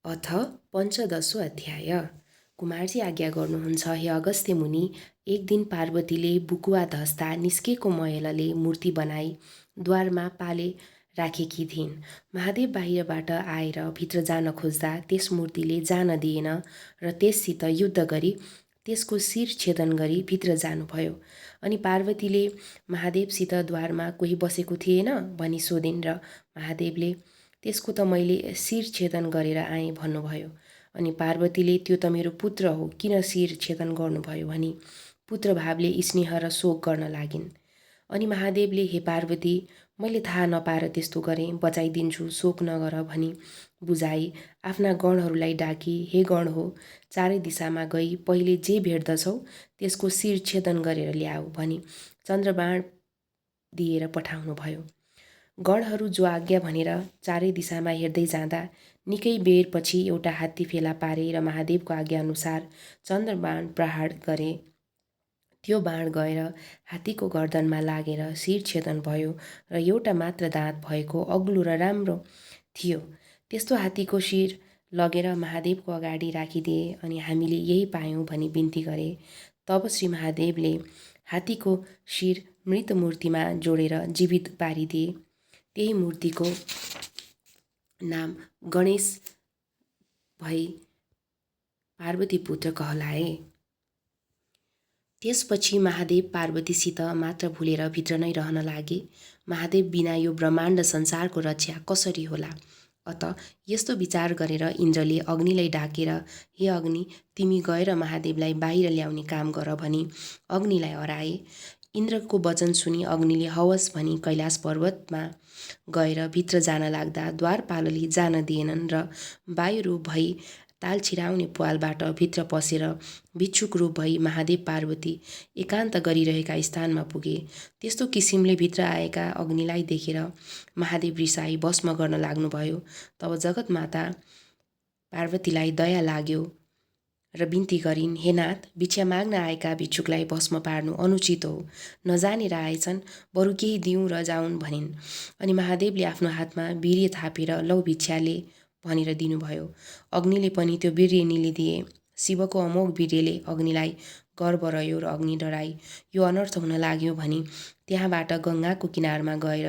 अथ पञ्चदशो अध्याय। कुमारजी आज्ञा गर्नुहुन्छ हे अगस्त्य मुनि। एक दिन पार्वतीले बुकुवा धस्दा निस्केको मयलले मूर्ति बनाई द्वारमा पाले राखेकी थिइन्। महादेव बाहिरबाट आएर भित्र जान खोज्दा त्यस मूर्तिले जान दिएन र त्यससित युद्ध गरी त्यसको शिर छेदन गरी भित्र जानुभयो। अनि पार्वतीले महादेवसित द्वारमा कोही बसेको थिएन भनी सोधिन् र महादेवले त्यसको त मैले शिर छेदन गरेर आएँ भन्नुभयो। अनि पार्वतीले त्यो त मेरो पुत्र हो, किन शिर छेदन गर्नुभयो भनी पुत्र भावले स्नेह र शोक गर्न लागिन्। अनि महादेवले हे पार्वती, मैले थाहा नपाएर त्यस्तो गरेँ, बचाइदिन्छु, शोक नगर भनी बुझाई आफ्ना गणहरूलाई डाकी हे गण हो, चारै दिशामा गई पहिले जे भेट्दछौ त्यसको शिर छेदन गरेर ल्याऊ भनी चन्द्रबाण दिएर पठाउनुभयो। गणहरू जो आज्ञा भनेर चारै दिशामा हेर्दै जाँदा निकै बेरपछि एउटा हात्ती फेला पारे र महादेवको आज्ञाअनुसार चन्द्रबाण प्रहार गरे। त्यो बाण गएर हात्तीको गर्दनमा लागेर शिर छेदन भयो र एउटा मात्र दाँत भएको अग्लो र राम्रो थियो। त्यस्तो हात्तीको शिर लगेर महादेवको अगाडि राखिदिए अनि हामीले यही पायौँ भनी बिन्ती गरे। तब श्री महादेवले हात्तीको शिर मृत मूर्तिमा जोडेर जीवित पारिदिए। त्यही मूर्तिको नाम गणेश भई पार्वती पुत्र कहलाए। त्यसपछि महादेव पार्वतीसित मात्र भुलेर भित्र नै रहन लागे। महादेव बिना यो ब्रह्माण्ड संसारको रक्षा कसरी होला? अत यस्तो विचार गरेर इन्द्रले अग्निलाई डाकेर हे अग्नि, तिमी गएर महादेवलाई बाहिर ल्याउने काम गर भनी अग्निलाई हराए। इन्द्रको वचन सुनि अग्निले हवस भनी कैलाश पर्वतमा गएर भित्र जान लाग्दा द्वारपालले जान दिएनन् र वायु रूप भई ताल छिराउने प्वालबाट भित्र पसेर भिक्षुक रूप भई महादेव पार्वती एकान्त गरिरहेका स्थानमा पुगे। त्यस्तो किसिमले भित्र आएका अग्निलाई देखेर महादेव रिसाई भस्म गर्न लाग्नुभयो। तब जगतमाता पार्वतीलाई दया लाग्यो र बिन्ती गरिन्, हे नाथ, भिक्षा माग्न आएका भिक्षुकलाई भस्म पार्नु अनुचित हो, नजानेर आएछन्, बरु केही दिउँ र जाउन् भनिन्। अनि महादेवले आफ्नो हातमा वीर्य थापेर लौ भिक्षाले भनेर दिनुभयो। अग्निले पनि त्यो वीर्य निलिदिए। शिवको अमोघ वीर्यले अग्निलाई गर्व रह्यो र अग्नि डराई यो अनर्थ हुन लाग्यो भनी त्यहाँबाट गङ्गाको किनारमा गएर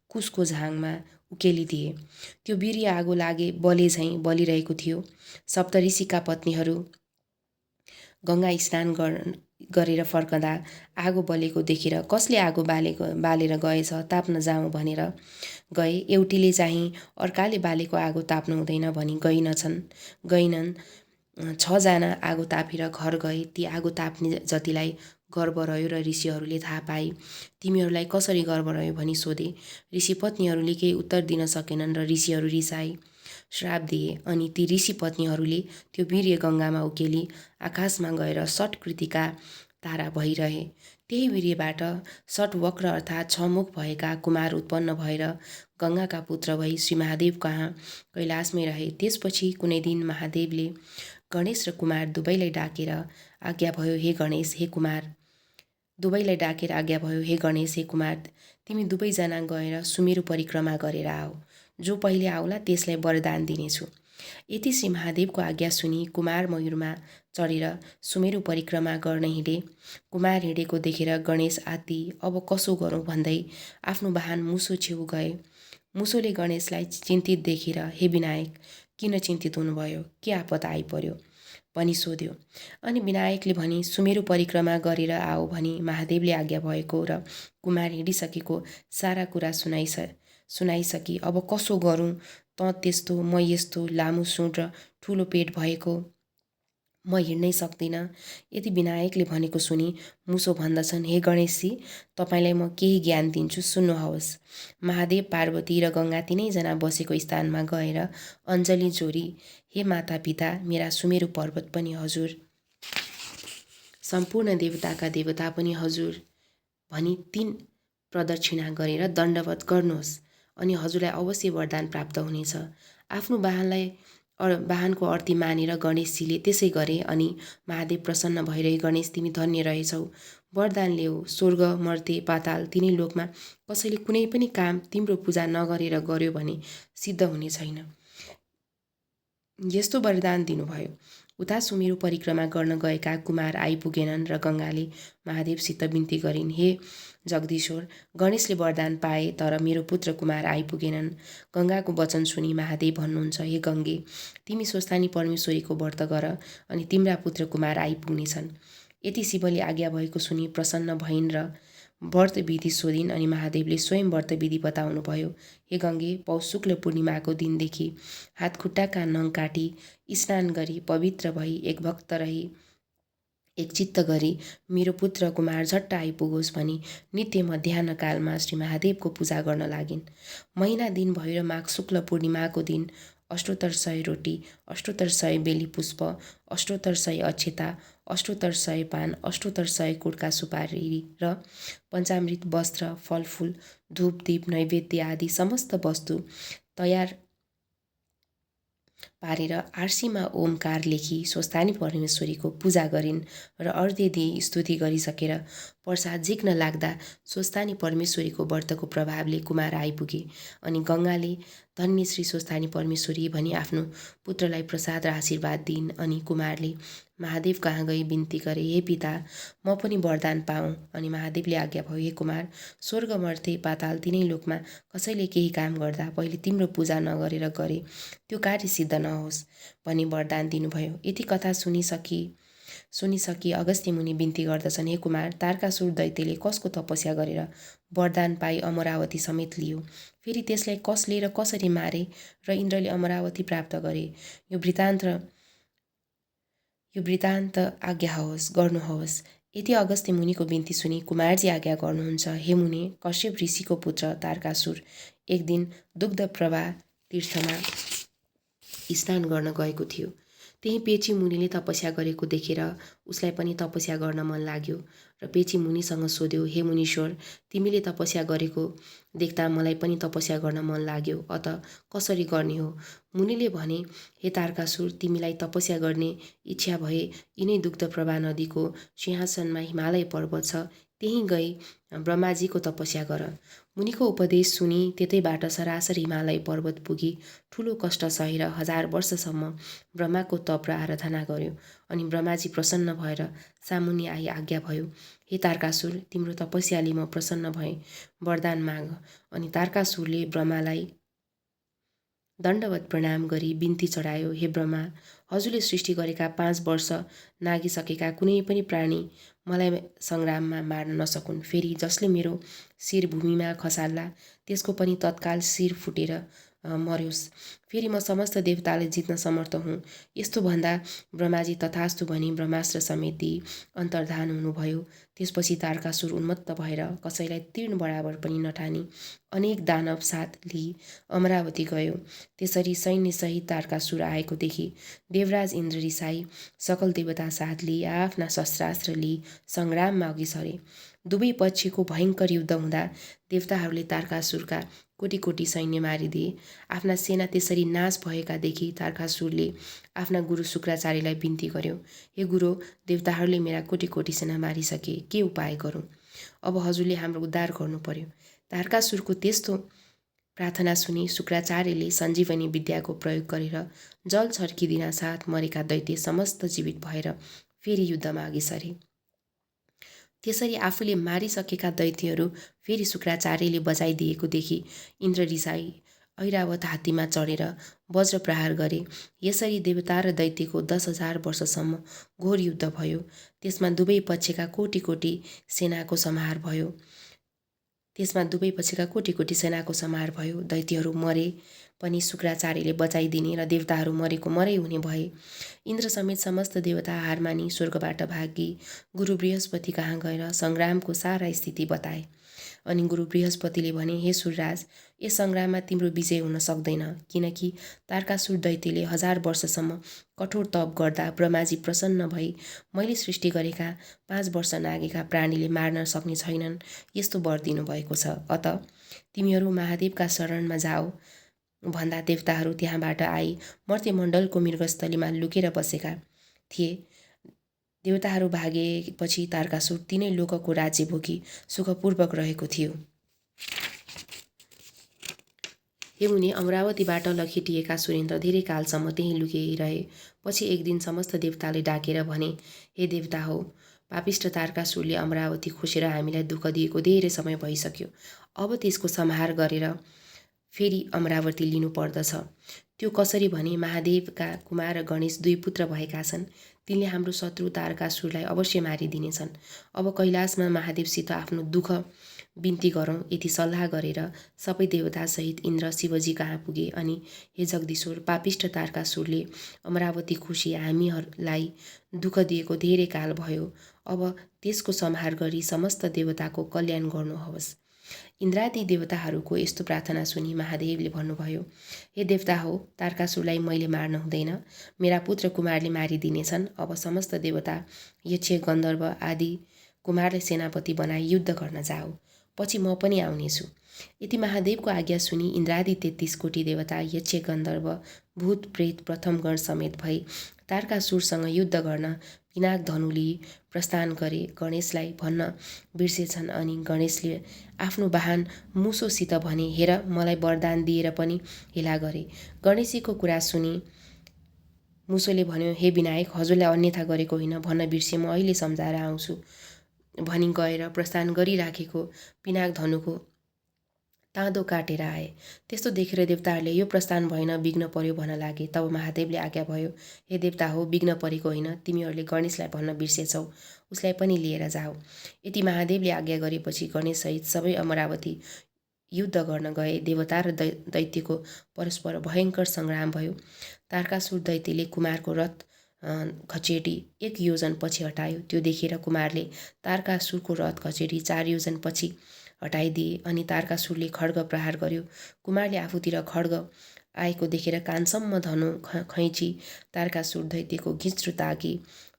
कुशको झाङमा उकेलिदिए। त्यो वीर्य आगो लागे बले झैँ बलिरहेको थियो। सप्तऋषिका पत्नीहरू गङ्गा स्नान गरेर फर्कँदा आगो बलेको देखेर कसले आगो बालेर गएछ, ताप्न जाउँ भनेर गए। एउटीले चाहिँ अर्काले बालेको आगो ताप्नु हुँदैन भनी गइनन्। 6 जना आगो तापेर घर गए। ती आगो ताप्ने जतिलाई गर्व रह्यो र ऋषिहरूले थाहा पाए। तिमीहरूलाई कसरी गर्व रह्यो भनी सोधे। ऋषि पत्नीहरूले केही उत्तर दिन सकेनन् र ऋषिहरू रिसाए, श्राप दिए। अनि ती ऋषि पत्नीहरूले त्यो वीर्य गङ्गामा उकेली आकाशमा गएर षट्कृतिका तारा भइरहे। त्यही वीर्यबाट षट्वक्र अर्थात् 6 मुख भएका कुमार उत्पन्न भएर गङ्गाका पुत्र भई श्री महादेव कहाँ कैलाशमै रहे। त्यसपछि कुनै दिन महादेवले गणेश र कुमार दुवैलाई डाकेर आज्ञा भयो, हे गणेश, हे कुमार, दुवैलाई डाकेर आज्ञा भयो, हे गणेश, हे कुमार, तिमी दुवैजना गएर सुमेरु परिक्रमा गरेर आऊ। जो पहिले आउला त्यसलाई वरदान दिनेछु। यति श्री महादेवको आज्ञा सुनि कुमार मयूरमा चढेर सुमेरु परिक्रमा गर्न हिँडे। कुमार हिँडेको देखेर गणेश आत्ती अब कसो गरौँ भन्दै आफ्नो वाहन मुसो छेउ गए। मुसोले गणेशलाई चिन्तित देखेर हे विनायक, किन चिन्तित हुनुभयो, के आपत आइपर्यो भनी सोध्यो। अनि विनायकले भने सुमेरु परिक्रमा गरेर आओ भनी महादेवले आज्ञा भएको र कुमार हिँडिसकेको सारा कुरा सुनाइसकी अब कसो गरौँ त त्यस्तो, म यस्तो लामो सुँड र ठुलो पेट भएको, म हिँड्नै सक्दिनँ। यदि विनायकले भनेको सुनि मुसो भन्दछन्, हे गणेशजी, तपाईँलाई म केही ज्ञान दिन्छु, सुन्नुहोस्। महादेव, पार्वती र गङ्गा तिनैजना बसेको स्थानमा गएर अञ्जली जोरी, हे माता पिता, मेरा सुमेरु पर्वत पनि हजुर, सम्पूर्ण देवताका देवता पनि हजुर भनी 3 प्रदक्षिणा गरेर दण्डवत गर्नुहोस् अनि हजुरलाई अवश्य वरदान प्राप्त हुनेछ। आफ्नो वाहनको अर्थी मानेर गणेशजीले त्यसै गरे। अनि महादेव प्रसन्न भइरहे, गणेश, तिमी धन्य रहेछौ, वरदान ल्याऊ। स्वर्ग, मर्त्य, पाताल तिनै लोकमा कसैले कुनै पनि काम तिम्रो पूजा नगरेर गर्यो भने सिद्ध हुने छैन। यस्तो वरदान दिनुभयो। उता सुमेरु परिक्रमा गर्न गएका कुमार आइपुगेनन् र गङ्गाले महादेवसित बिन्ती गरिन्, हे जगदीश्वर, गणेशले वरदान पाए तर मेरो पुत्र कुमार आइपुगेनन्। गङ्गाको वचन सुनि महादेव भन्नुहुन्छ, हे गङ्गे, तिमी स्वस्थानी परमेश्वरीको व्रत गर अनि तिम्रा पुत्र कुमार आइपुग्नेछन्। यति शिवले आज्ञा भएको सुनि प्रसन्न भइन् र व्रत विधि सोधिन् अनि महादेवले स्वयं व्रत विधि बताउनुभयो। हे गङ्गे, पौष शुक्ल पूर्णिमाको दिनदेखि हात खुट्टाका नङ काटी स्नान गरी पवित्र भई एक भक्त रही एक चित्त गरी मेरो पुत्र कुमार झट्ट आइपुगोस् भनी नित्य मध्याह्न कालमा श्री महादेवको पूजा गर्न लागिन्। महिना दिन भयो र माघ शुक्ल पूर्णिमाको दिन अष्टोत्तर 100 रोटी, अष्टोत्तर 100 बेली पुष्प, अष्टोत्तर 100 अक्षता, अष्टोत्तर 100 पान, अष्टोत्तर 100 कुटका सुपारी र पञ्चामृत वस्त्र, फलफुल, धूप दीप नैवेद्य आदि समस्त वस्तु तयार पारेर आरसीमा ओमकार लेखी स्वस्थानी परमेश्वरीको पूजा गरिन् र अर्घ्य दिई स्तुति गरिसकेर प्रसाद झिक्न लाग्दा स्वस्थानी परमेश्वरीको व्रतको प्रभावले कुमार आइपुगे अनि गङ्गाले धन्य श्री स्वस्थानी परमेश्वरी भनी आफ्नो पुत्रलाई प्रसाद र आशीर्वाद दिइन्। अनि कुमारले महादेव कहाँ गई बिन्ती गरे, हे पिता, म पनि वरदान पाऊँ। अनि महादेवले आज्ञा भयो, हे कुमार, स्वर्ग मर्ते पाताल तिनै लोकमा कसैले केही काम गर्दा पहिले तिम्रो पूजा नगरेर गरे त्यो कार्य सिद्ध नहोस् भनी वरदान दिनुभयो। यति कथा सुनिसकी अगस्त्य मुनि बिन्ती गर्दछन्, हे कुमार, तारकासुर दैत्यले कसको तपस्या गरेर वरदान पाई अमरावती समेत लियो, फेरि त्यसलाई कसले र कसरी मारे र इन्द्रले अमरावती प्राप्त गरे, यो वृत्तान्त आज्ञा गर्नुहोस्। यति अगस्त्य मुनिको बिन्ती सुनि कुमारजी आज्ञा गर्नुहुन्छ, हे मुनि, कश्यप ऋषिको पुत्र तारकासुर एक दिन दुग्धप्रभा तीर्थमा स्नान गर्न गएको थियो। त्यही पेची मुनिले तपस्या गरेको देखेर उसलाई पनि तपस्या गर्न मन लाग्यो र पेची मुनिसँग सोध्यो, हे मुनीश्वर, तिमीले तपस्या गरेको देख्दा मलाई पनि तपस्या गर्न मन लाग्यो, अत कसरी गर्ने हो? मुनिले भने, हे तारकासुर, तिमीलाई तपस्या गर्ने इच्छा भए यिनै दुग्धप्रभा नदीको सिंहासनमा हिमालय पर्वत छ, त्यहीँ गई ब्रह्माजीको तपस्या गर। मुनिको उपदेश सुनि त्यतैबाट सरासर हिमालय पर्वत पुगी ठुलो कष्ट सहेर 1000 वर्षसम्म ब्रह्माको तप र आराधना गर्यो। अनि ब्रह्माजी प्रसन्न भएर सामुन्ने आई आज्ञा भयो, हे तारकासुर, तिम्रो तपस्याले म प्रसन्न भएँ, वरदान माग। अनि तारकासुरले ब्रह्मालाई दण्डवत प्रणाम गरी बिन्ती चढायो, हे ब्रह्मा, हजुरले सृष्टि गरेका 5 वर्ष नागिसकेका कुनै पनि प्राणी मलाई सङ्ग्राममा मार्न नसकुन्, फेरि जसले मेरो शिर भूमिमा खसाल्ला त्यसको पनि तत्काल शिर फुटेर मर्योस्, फेरि म समस्त देवतालाई जित्न समर्थ हुँ। यस्तो भन्दा ब्रह्माजी तथास्तु भनी ब्रह्मास्त्र समेत दिई अन्तर्धान हुनुभयो। त्यसपछि तारकासुर उन्मत्त भएर कसैलाई तीर्ण बराबर पनि नठानी अनेक दानव साथ लिई अमरावती गयो। त्यसरी सैन्यसहित तारकासुर आएको देखि देवराज इन्द्र रिसाई सकल देवता साथ लिई आफ्ना शस्त्रास्त्र लिई सङ्ग्राममा अघि सरे। दुवै पक्षको भयङ्कर युद्ध हुँदा देवताहरूले तारकासुरका कोटी कोटी सैन्य मारिदिए। आफ्ना सेना त्यसरी नाश भएका देखि तारकासुरले आफ्ना गुरु शुक्राचार्यलाई बिन्ती गर्यो, हे गुरु, देवताहरूले मेरा कोटी कोटी सेना मारिसके, के उपाय गरौँ? अब हजुरले हाम्रो उद्धार गर्नु पर्यो। तारकासुरको त्यस्तो प्रार्थना सुनि शुक्राचार्यले सञ्जीवनी विद्याको प्रयोग गरेर जल छर्किदिन साथ मरेका दैत्य समस्त जीवित भएर फेरि युद्धमा अघि सरे। त्यसरी आफूले मारिसकेका दैत्यहरू फेरि शुक्राचार्यले बचाइदिएको देखि इन्द्र रिसाई ऐरावत हात्तीमा चढेर वज्र प्रहार गरे। यसरी देवता र दैत्यको 10,000 वर्षसम्म घोर युद्ध भयो। त्यसमा दुवै पक्षका कोटी कोटी सेनाको संहार भयो। दैत्यहरू मरे पनि शुक्राचार्यले बचाइदिने र देवताहरू मरेको मरै हुने भए। इन्द्र समेत समस्त देवता हार मानी स्वर्गबाट भागी गुरु बृहस्पति कहाँ गएर सङ्ग्रामको सारा स्थिति बताए। अनि गुरु बृहस्पतिले भने, हे सूर्यराज, यस सङ्ग्राममा तिम्रो विजय हुन सक्दैन, किनकि तारकासुर दैत्यले 1000 वर्षसम्म कठोर तप गर्दा ब्रह्माजी प्रसन्न भई मैले सृष्टि गरेका 5 वर्ष नागेका प्राणीले मार्न सक्ने छैनन्, यस्तो वर दिनुभएको छ। अत तिमीहरू महादेवका शरणमा जाओ भन्दा देवताहरू त्यहाँबाट आई मर्त्यमण्डलको मृगस्थलीमा लुकेर बसेका थिए। देवताहरू भागेपछि तारकासुर तिनै लोकको राज्य भोगी सुखपूर्वक रहेको थियो। हे मुनि, अमरावतीबाट लखेटिएका सुरेन्द्र धेरै कालसम्म त्यहीँ लुकिरहे। पछि एक दिन समस्त देवताले डाकेर भने, हे देवता हो, पापिष्ट तारकासुरले अमरावती खोसेर हामीलाई दुःख दिएको धेरै समय भइसक्यो। अब त्यसको संहार गरेर फेरि अमरावती लिनु पर्दछ। त्यो कसरी भने, महादेवका कुमार गणेश 2 पुत्र भएका छन्। तिनले हाम्रो शत्रु तारकासुरलाई अवश्य मारिदिनेछन्। अब कैलाशमा महादेवसित आफ्नो दुःख बिन्ती गरौँ। यति सल्लाह गरेर सबै देवतासहित इन्द्र शिवजी कहाँ पुगे अनि हे जगदीश्वर, पापिष्ट तारकासुरले अमरावती खोसी हामीहरूलाई दुःख दिएको धेरै काल भयो। अब त्यसको संहार गरी समस्त देवताको कल्याण गर्नुहोस्। इन्द्रादि देवताहरूको यस्तो प्रार्थना सुनि महादेवले भन्नुभयो, हे देवता हो, तारकासुरलाई मैले मार्न हुँदैन। मेरा पुत्र कुमारले मारिदिनेछन्। अब समस्त देवता, यक्ष, गन्धर्व आदि कुमारलाई सेनापति बनाई युद्ध गर्न जाऊ। पछि म पनि आउनेछु। यति महादेवको आज्ञा सुनि इन्द्रादि 33 कोटी देवता, यक्ष, गन्धर्व, भूत, प्रेत, प्रथम गण समेत भई तारकासुरसँग युद्ध गर्न पिनाक धनु लिई प्रस्थान गरे। गणेशलाई भन्न बिर्सेछन् अनि गणेशले आफ्नो वाहन मुसोसित भने, हेर, मलाई वरदान दिएर पनि हेला गरे। गणेशजीको कुरा सुनि मुसोले भन्यो, हे विनायक, हजुरलाई अन्यथा गरेको होइन, भन्न बिर्से, म अहिले सम्झाएर आउँछु भनी गएर प्रस्थान गरिराखेको पिनाक धनुको ताँदो काटेर आए। त्यस्तो देखेर देवताहरूले यो प्रस्थान भएन, विघ्न पर्यो भन्न लागे। तब महादेवले आज्ञा भयो, हे देवता हो, विघ्न परेको होइन, तिमीहरूले गणेशलाई भन्न बिर्सेछौ, उसलाई पनि लिएर जाऊ। यति महादेवले आज्ञा गरेपछि गणेशसहित सबै अमरावती युद्ध गर्न गए। देवता र दैत्यको परस्पर भयङ्कर सङ्ग्राम भयो। तारकासुर दैत्यले कुमारको रथ खचेटी 1 योजन पछि हटायो। त्यो देखेर कुमारले तारकासुरको रथ खचेटी 4 योजन पछि हटाइदिए अनि तारकासुरले खड्ग प्रहार गर्यो। कुमारले आफूतिर खड्ग आएको देखेर कानसम्म धनु खैँची तारकासुर दैत्यको घिच्रो ताकी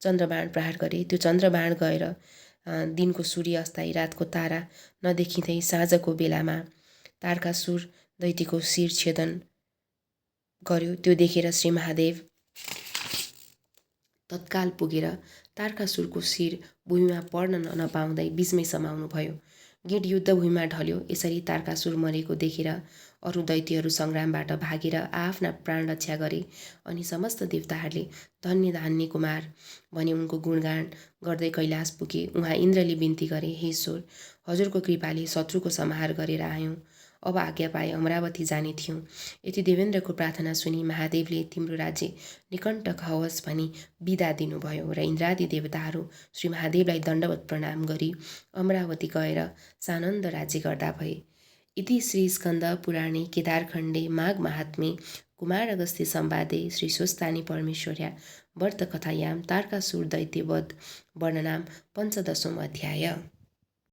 चन्द्रबाण प्रहार गरे। त्यो चन्द्रबाण गएर दिनको सूर्य अस्ताई रातको तारा नदेखिँदै साँझको बेलामा तारकासुर दैत्यको शिर छेदन गर्यो। त्यो देखेर श्री महादेव तत्काल पुगेर तारकासुरको शिर भूमिमा पर्न नपाउँदै बीचमै समाउनु भयो। गिड युद्धभूमिमा ढल्यो। यसरी तारकासुर मरेको देखेर अरू दैत्यहरू सङ्ग्रामबाट भागेर आफ्ना प्राण रक्षा गरे अनि समस्त देवताहरूले धन्य धान्य कुमार भनी उनको गुणगान गर्दै कैलाश पुगे। उहाँ इन्द्रले बिन्ती गरे, हे ईश्वर, हजुरको कृपाले शत्रुको संहार गरेर आयौँ। अब आज्ञा पाए अमरावती जाने थियौँ। यति देवेन्द्रको प्रार्थना सुनि महादेवले तिम्रो राज्य निकण्टक होस् भनी बिदा दिनुभयो र इन्द्रादि देवताहरू श्री महादेवलाई दण्डवत प्रणाम गरी अमरावती गएर सानन्द राज्य गर्दा भए। इति श्री स्कन्द पुराणे केदारखण्डे माघ महात्म्ये कुमार अगस्त्य संवादे श्री स्वस्तानी परमेश्वर्या व्रतकथायां तारकासुर दैत्यवध वर्णनाम 15औं अध्याय।